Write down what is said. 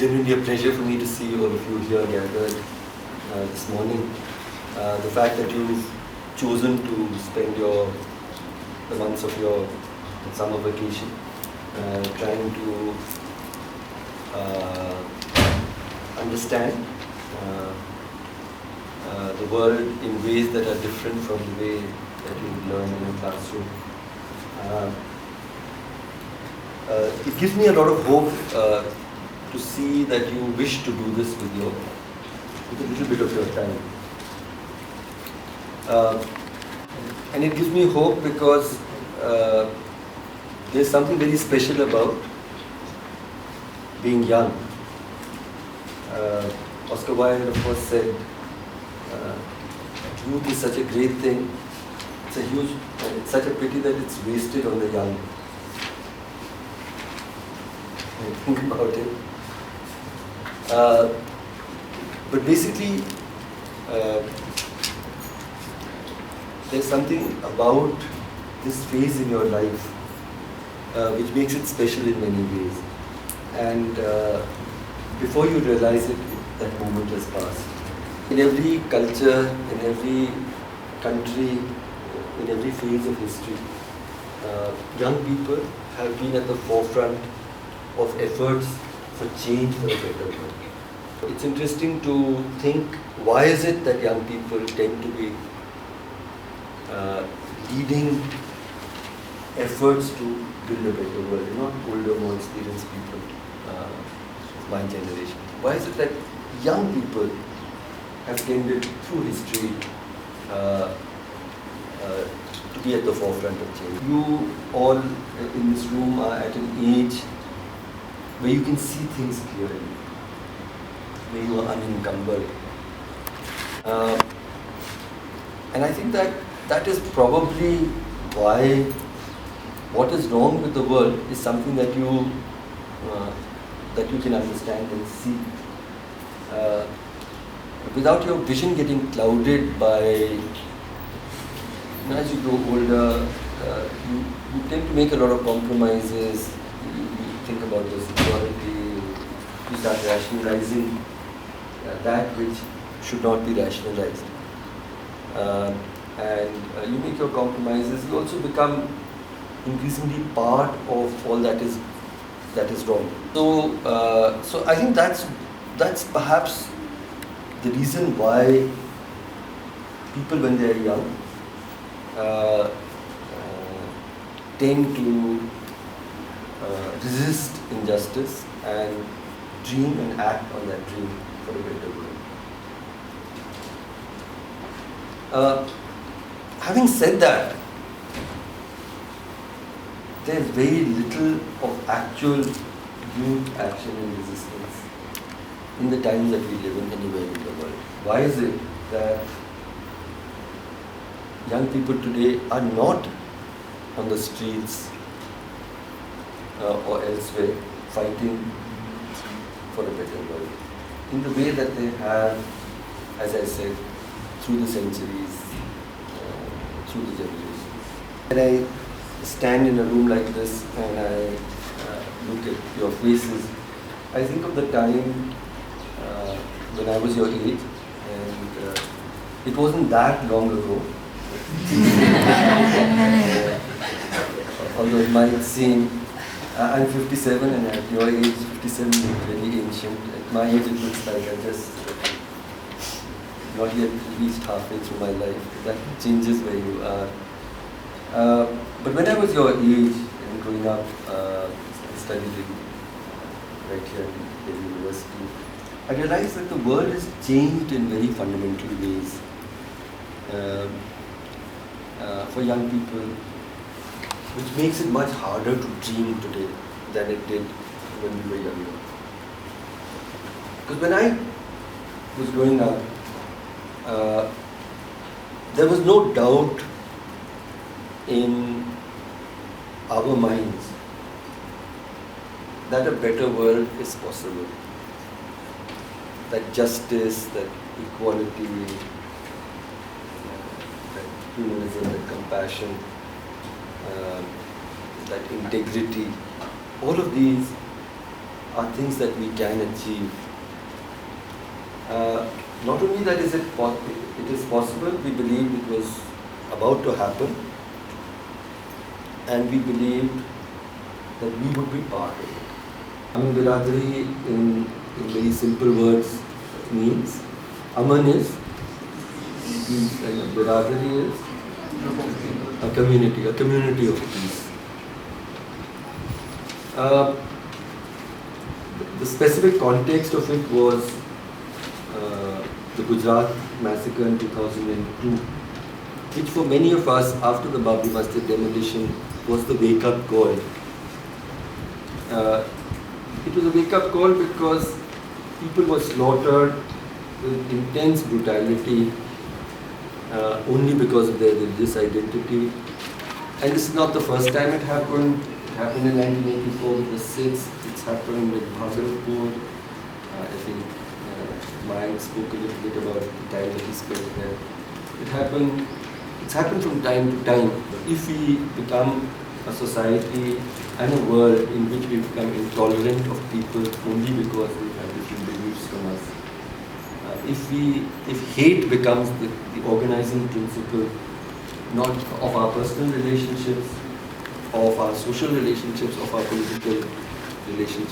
genuinely a pleasure for me to see all of you here gathered this morning. The fact that you've chosen to spend the months of your summer vacation trying to understand the world in ways that are different from the way that you learn in a classroom. It gives me a lot of hope to see that you wish to do this with a little bit of your time. And it gives me hope because there's something very special about being young. Oscar Wilde, of course, said, youth is such a great thing. It's such a pity that it's wasted on the young. When you think about it. But basically, there's something about this phase in your life which makes it special in many ways. And before you realize it, that moment has passed. In every culture, in every country, in every phase of history, young people have been at the forefront of efforts for change for a better world. It's interesting to think, why is it that young people tend to be leading efforts to build a better world, not older, more experienced people of my generation? Why is it that young people have tended through history to be at the forefront of change? You all in this room are at an age where you can see things clearly, where you are unencumbered. And I think that is probably why what is wrong with the world is something that you can understand and see. Without your vision getting clouded by, as you grow older, you tend to make a lot of compromises. You think about your security, you start rationalizing that which should not be rationalized. And you make your compromises, you also become increasingly part of all that is wrong. So I think that's perhaps the reason why people, when they are young, tend to resist injustice and dream and act on that dream for a better world. Having said that, there's very little of actual youth action and resistance in the times that we live in anywhere in the world. Why is it that young people today are not on the streets or elsewhere fighting for a better world in the way that they have, as I said, through the centuries, through the generations? When I stand in a room like this and I look at your faces, I think of the time when I was your age, and it wasn't that long ago. Although it might seem, I'm 57 and at your age, 57 is very ancient. At my age, it looks like I just not yet reached halfway through my life. That changes where you are. But when I was your age and growing up, studying right here in the university, I realized that the world has changed in very fundamental ways for young people, which makes it much harder to dream today than it did when we were younger. Because when I was growing up, there was no doubt in our minds that a better world is possible. That justice, that equality, that humanism, that compassion, that integrity, all of these are things that we can achieve. Not only that is it is possible, we believed it was about to happen, and we believed that we would be part of it. Aman Biradari in very simple words means, Aman is peace and Biradari is a community of peace. The specific context of it was the Gujarat massacre in 2002, which for many of us after the Babri Masjid demolition was the wake-up call. It was a wake-up call because people were slaughtered with intense brutality only because of their religious identity. And this is not the first time it happened. It happened in 1984 with the Sikhs. It's happened with Bhagalpur. I think Mayank spoke a little bit about the time that he spent there. It's happened from time to time. If we become a society and a world in which we become intolerant of people only because they have different beliefs from us, if hate becomes the organizing principle, not of our personal relationships, of our social relationships, of our political relationships,